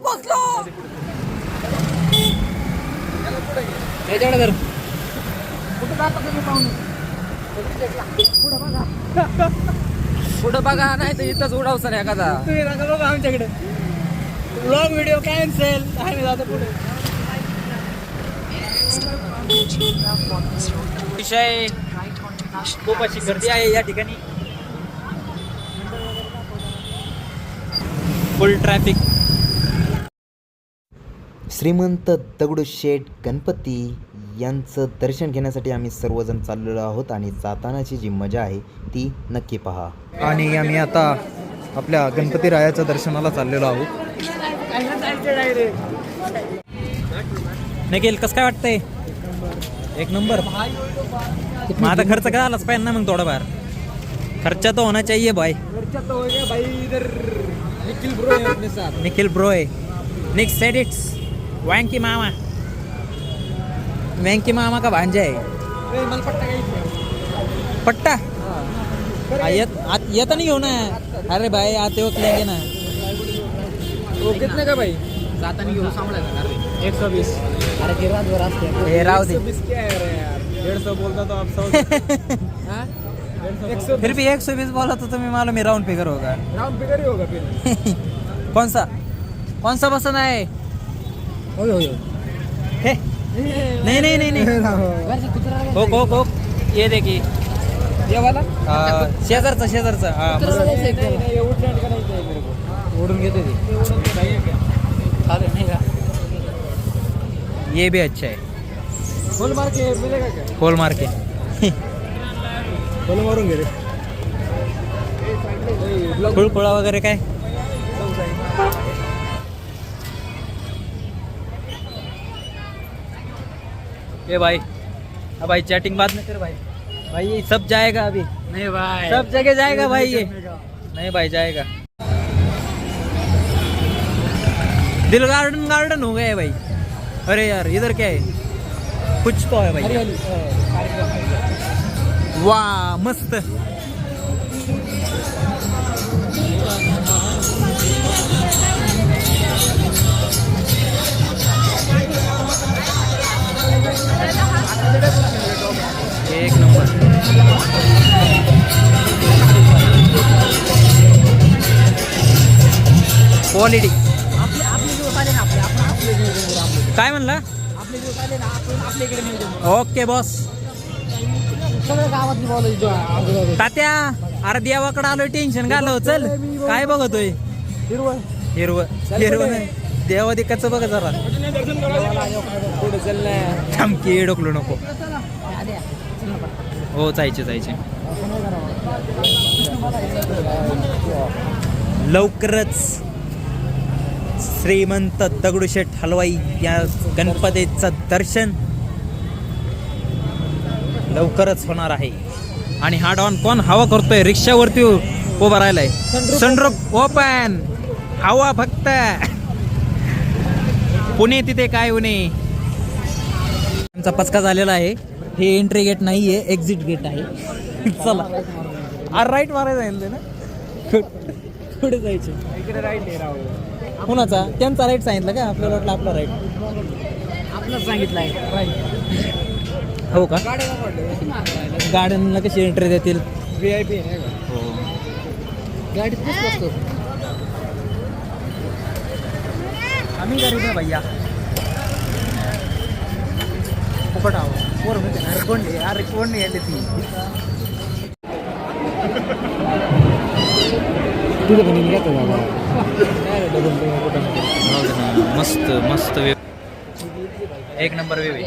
पोचलो. पुढं बघा नाही तर इथंच उडावसन एखादा. तुम्ही नका बघा आमच्याकडे ब्लॉग व्हिडिओ कॅन्सल. आम्ही जातो पुढे. विषय खूप अशी गर्दी आहे या ठिकाणी. फुल ट्रॅफिक. श्रीमंत दगडूशेठ गणपती यांचं दर्शन घेण्यासाठी आम्ही सर्वजण चाललेलो आहोत आणि जातानाची जी मजा आहे ती नक्की पहा. आणि आम्ही आता आपल्या गणपती रायाच्या दर्शनाला चाललेलो आहोत. निखिल कसं काय वाटतंय? एक नंबर. मग आता खर्च काय आलाच पाहिजे ना मग थोडाफार. खर्चा तो होना चाहिए भाई. निखिल ब्रो है. निक सेड इट्स वैंकी मामा. वैंकी मामा का भांजा है. पट्टा येता नहीं होना है. अरे भाई आते वक्त लेंगे ना. तो कितने का भाई? जाता नहीं घेऊ सांभाळायचा. 120. अरे गिरवाजवर असते. हे राहू दे. 120 क्या है यार? 150 बोलता तो आप 100. हाँ 120. फिर भी 120 बोला तो तुम्हें मालूम है राउंड फिगर होगा. राउंड फिगर ही होगा फिर. कौन सा पसंद है? हे नहीं नहीं नहीं नहीं. हो ये देखिए ये वाला शेजारचा हाँ नहीं उठने का नहीं चाहिए मेरे को. ओढून घेते ते. चाहिए क्या? नहीं का ये भी अच्छा है. फुल मार के मिलेगा क्या? होल मार के. फुल मारून घे रे. खुळखुळा वगैरे काय? ए भाई अब भाई चैटिंग बाद में कर भाई. भाई ये सब जाएगा अभी. नहीं भाई सब जगह जाएगा भाई ये. नहीं भाई जाएगा. दिल गार्डन हो गए भाई. अरे यार इधर क्या है? कुछ तो है भाई. वाह मस्त. एक नंबर. क्वालिटी काय म्हणला? Okay boss. तात्या अरे देवाकडे आलोय. टेन्शन घालव. चल काय बघतोय? हिरवं देवा दिक्कतचं बघ जरा. थमकी डोकलो नको. हो जायचे लवकरच. श्रीमंत दगडूशेठ हलवाई या गणपतीचं दर्शन लवकरच होणार आहे. आणि हा डॉन कोण हवा करतोय? रिक्षावरती उभा राहिलाय. Sunroof open. हवा फक्त. पुणे तिथे काय उणे. आमचा पचका झालेला आहे. हे एंट्री गेट नाही आहे, एक्झिट गेट आहे. चला राईट मारायचं आहे ना. पुढे जायचे. इकडे राईट आहे राव. कुणाचा? त्यांचा राईट सांगितलं का? आपल्याला वाटलं आपला राईट. आपलंच सांगितलं आहे. हो का? गार्डनला कशी एंट्री देतील? VIP आहे का? हो. गाडीत बसतो. आम्ही गरीब आहे भैया. फुकट आहो. पोर म्हणते अरे कोण नाही आले ती. मस्त एक नंबर वेवे.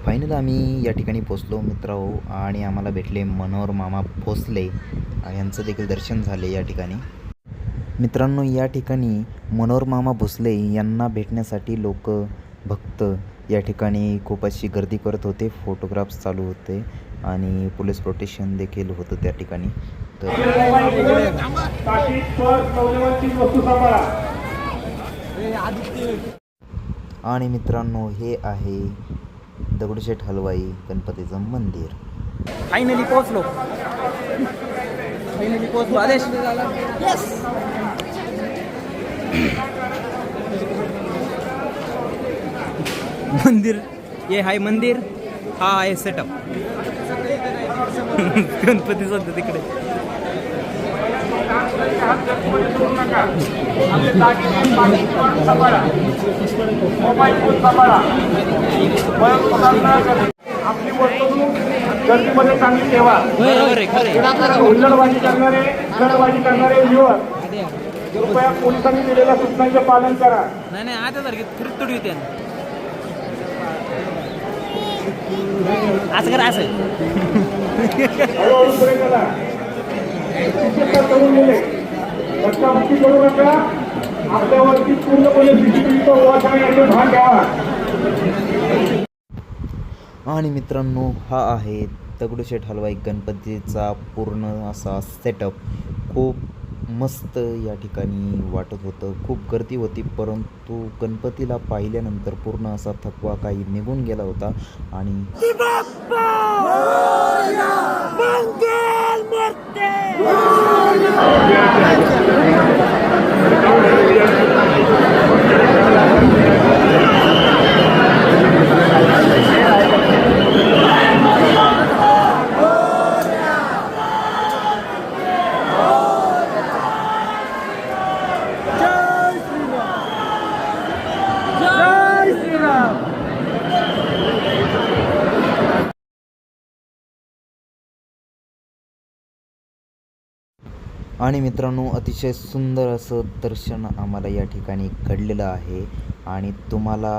फायनल आम्ही या ठिकाणी पोचलो मित्रांनो आणि आम्हाला भेटले मनोहर मामा भोसले. यांचं देखील दर्शन झाले या ठिकाणी. मित्रांनो या ठिकाणी मनोहर मामा भोसले यांना भेटण्यासाठी लोक भक्त या ठिकाणी खूप अशी गर्दी करत होते. फोटोग्राफ्स चालू होते आणि पोलीस प्रोटेक्शन देखील होतं त्या ठिकाणी. तर आणि मित्रांनो हे आहे दगडूशेठ हलवाई गणपतीचं मंदिर. फायनली पोहोचलो. आदेश. मंदिर हे आहे मंदिर, हा आहे सेटअप. गणपती सध्या तिकडे. आपली वर्तणूक गर्दीमध्ये चांगली ठेवा. बरोबर आहे, खरं आहे. हुल्लडबाजी करणारे युवक कृपया पोलिसांनी दिलेल्या सूचनांचे पालन करा. नाही नाही, आता सारखी फिरत तुडी होते असं करा असं. हळूहळू पुढे चला. विशेषतः करून गेले धक्काबुक्की करू नका. आपल्यावरती पूर्णपणे सीसीटीव्हीचा वॉच आहे याचे भान घ्यावा. आणि मित्रांनो, हा आहे दगडूशेठ हलवाई गणपतीचा पूर्ण असा सेटअप. खूप मस्त या ठिकाणी वाटत होतं. खूप गर्दी होती, परंतु गणपतीला पाहिल्यानंतर पूर्ण असा थकवा काही निघून गेला होता. आणि आणि मित्रांनो, अतिशय सुंदर असं दर्शन आम्हाला या ठिकाणी घडलेलं आहे. आणि तुम्हाला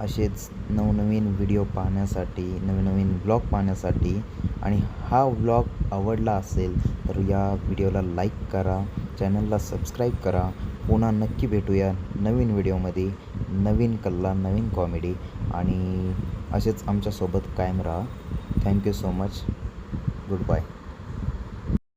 असेच नवनवीन व्हिडिओ पाहण्यासाठी, नवीन ब्लॉग पाहण्यासाठी आणि हा व्लॉग आवडला असेल तर या व्हिडिओला लाईक करा, चॅनलला सबस्क्राईब करा. पुन्हा नक्की भेटूया नवीन व्हिडिओमध्ये. नवीन कल्ला, नवीन कॉमेडी, आणि असेच आमच्यासोबत कायम राहा. Thank you so much. Good bye.